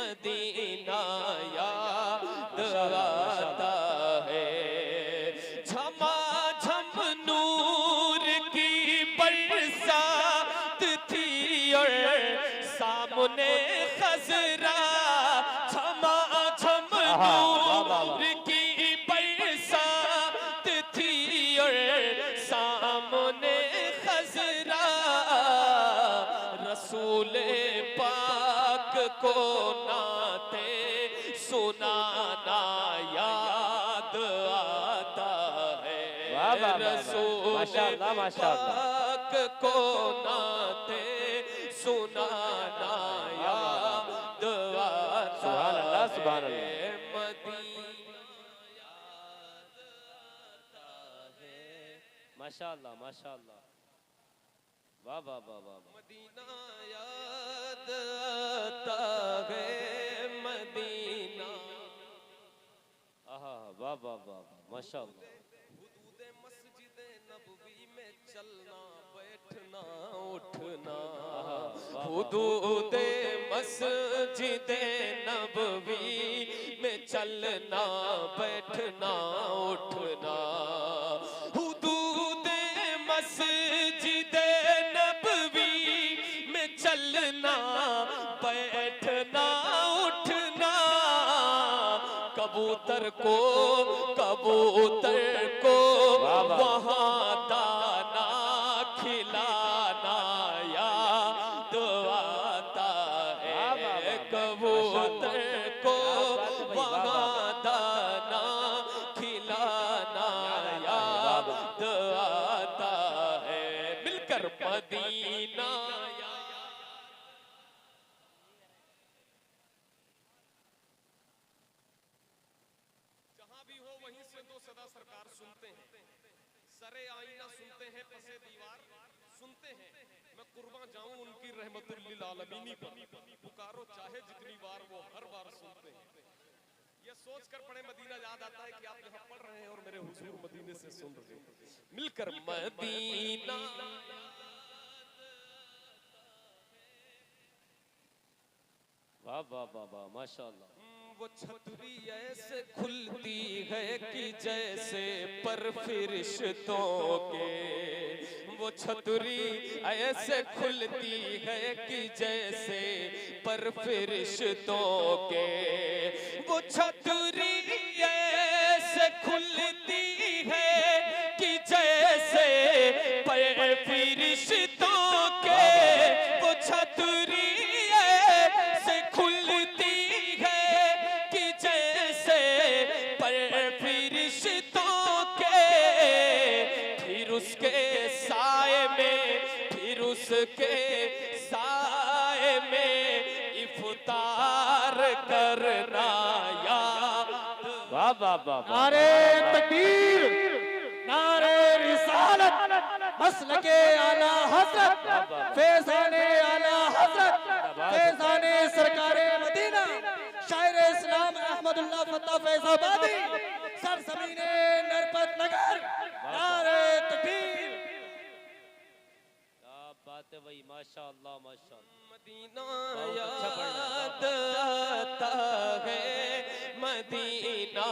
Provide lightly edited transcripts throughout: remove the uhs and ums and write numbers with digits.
Medina याद आता है। झमाझम नूर की बरसात थी और सामने खजरा, झमाझम नूर की बरसात थी और सामने खजरा, रसूल पाक को नाते सुनाना याद आता है। रसूल पाक को नाते सुनाना याद आता है। माशाअल्लाह माशाअल्लाह, वाह वाह वाह वाह। मदीना याद आता है, मदीना। आहा वाह वाह वाह माशाअल्लाह। हुदूदे मस्जिदे नबवी में चलना बैठना उठना, हुदूदे मस्जिदे नबवी में चलना बैठना उठना, हुदूदे मस्जिदे नबवी में चलना बैठना उठना, कबूतर को वहाँ दाना खिलाना याद आता है। कबूतर को वहाँ दाना खिलाना याद आता है। मिलकर मदीना वहीं से दो सदा सरकार सुनते हैं, सरे आईना सुनते हैं, पसे दीवार सुनते हैं। मैं कुर्बान जाऊं उनकी रहमतुल लिल आलमीनी पर, पुकारो चाहे जितनी बार वो हर बार सुनते हैं। ये सोच कर पढ़े मदीना याद आता है कि आप यहाँ पढ़ रहे हैं और मेरे हुजूर मदीने से सुन रहे हैं। मिलकर मदीना वाह वाह वाह वाह माशाअल्लाह। वो छतरी ऐसे खुलती है कि जैसे पर फरिश्तों के, वो छतरी ऐसे खुलती है कि जैसे पर फरिश्तों के, वो छतरी ऐसे खुलती है कि जैसे पर फरिश्तों के, वो छतरी ऐसे खुलती है कि जैसे पर फरिश्तों के, फिर उसके साए में इफ्तार करना याद। वाह वाह वाह। नारे तकबीर, नारे रिसालत, मसलके आला हजरत, फैज़ाने आला हजरत, फैज़ाने सरकारे मदीना, शायर इस्लाम अहमदुल्लाह फत्ता फैज़ाबादी, सरज़मीने नरपत नगर। नारे तकबीर। क्या बात है भाई, माशाअल्लाह माशाअल्लाह। मदीना याद आता है, मदीना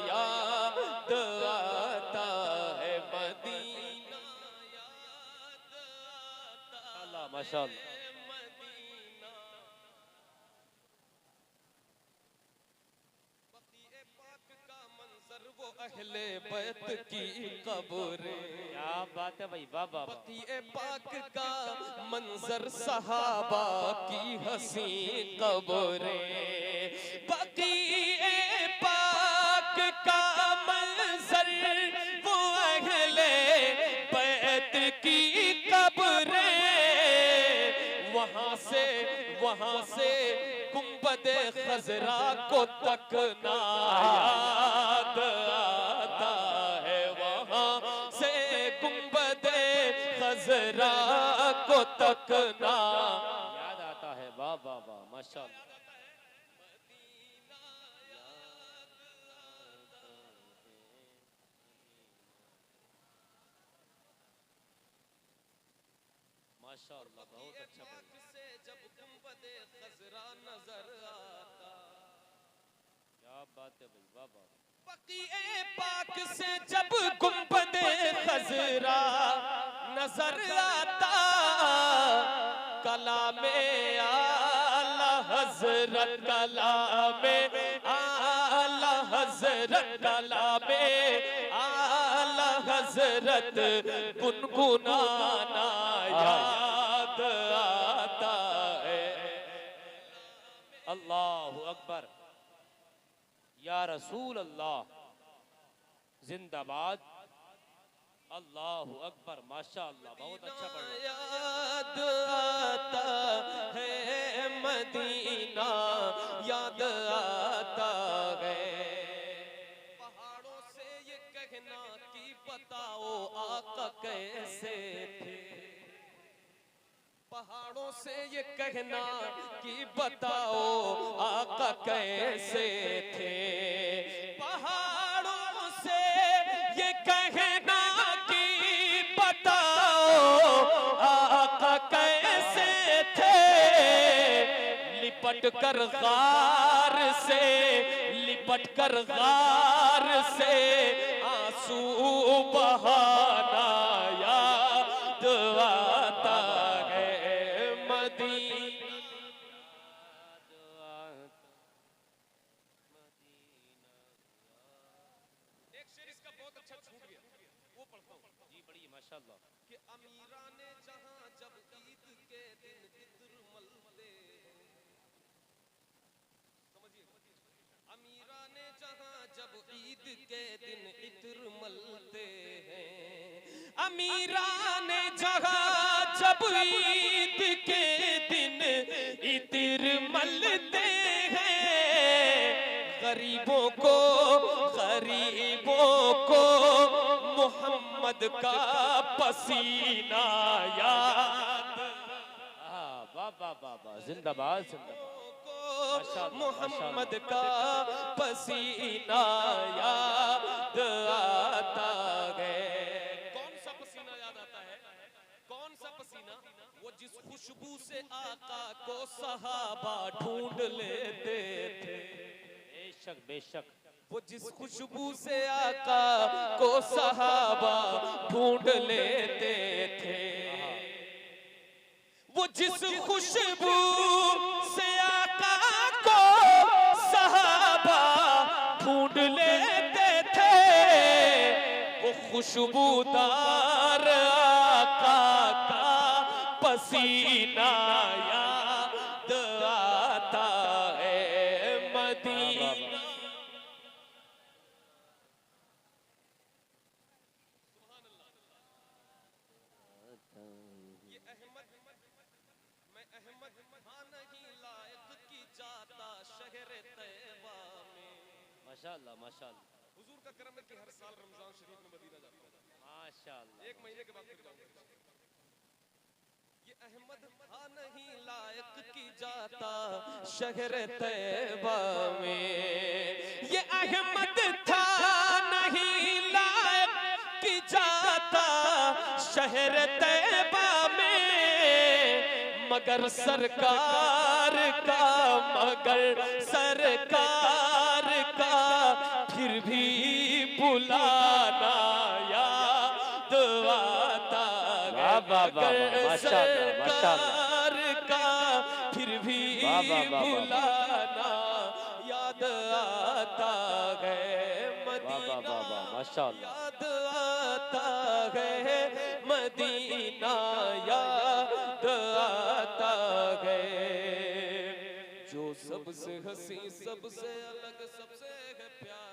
याद आता है, मदीना याद आता माशाअल्लाह। मदीना। बक़ीए पाक का मंजर, वो अहले बैत की कब्र। क्या बात है भाई, वाह वाह। बक़ीए पाक का मंजर, सहाबा की हसी कब्रें। बक़ीए पाक का मंजर, वो अहले बैत की कब्रें। वहाँ से गुंबदे खजरा को तकना याद आता है, वहाँ से गुंबदे खजरा को तकना याद आता है। वाह वाह वाह माशाअल्लाह। माशाअल्लाह बहुत अच्छा। से जब गुंबदे खजरा नजर आता है भाई, वाह वाह। बकीए पाक से जब गुंबदे खजरा नजर आता, कलामे आला हजरत, कलामे आला हजरत, कलामे आला हजरत गुनगुनाना याद आता है। अल्लाहु अकबर, या रसूल अल्लाह जिंदाबाद, अल्लाहु अकबर, माशाअल्लाह, बहुत अच्छा पढ़ रहे हैं। याद आता है मदीना, याद आता है। पहाड़ों से ये कहना कि बताओ आका कैसे थे, पहाड़ों से ये कहना कि बताओ आका कैसे थे, पहाड़ों से ये कहना कि बताओ आका कैसे थे, लिपट कर गार से, लिपट कर गार से आंसू बहाना याद आता है मदीना। एक शेर इसका बहुत अच्छा छूट गया, वो पढ़ता हूँ जी, बड़ी माशाअल्लाह। कि अमीरा ने जहां जब ईद के दिन इत्र मलते हैं, समझिए, अमीरा ने जहां जब ईद के दिन इत्र मलते हैं, अमीरा ने जहां जब ईद के दिन इत्र मलते हैं, गरीबों को मोहम्मद का पसीना याद, वाह वाह वाह वाह, जिंदाबाद जिंदाबाद, मोहम्मद का पसीना याद आता है। कौन सा पसीना याद आता है? कौन सा पसीना? वो जिस खुशबू से आका को सहाबा ढूंढ लेते थे, बेशक बेशक, वो जिस खुशबू से आका को सहाबा ढूंढ लेते थे, वो जिस खुशबू से आका को सहाबा ढूंढ लेते थे, वो खुशबूदार आका का पसीना याद आता है मदीना। मैं अहमद था नहीं लायक की जाता शहर तैयबा में, माशाअल्लाह माशाअल्लाह, हुजूर का करम है कि हर साल रमजान शरीफ में मदीना जाता हूं, माशाअल्लाह। एक महीने के बाद फिर जाऊंगा। ये अहमद था नहीं लायक की जाता शहर तैयबा में, ये अहमद था नहीं लायक की जाता शहर तैयबा में, मगर सरकार का, मगर सरकार का फिर भी बुलाना याद आता है, मगर सरकार का फिर भी बुलाना याद आता है मदीना, याद आता है मदीना, याद आता है। जो सबसे हसी, सबसे अलग, सबसे है प्यारा,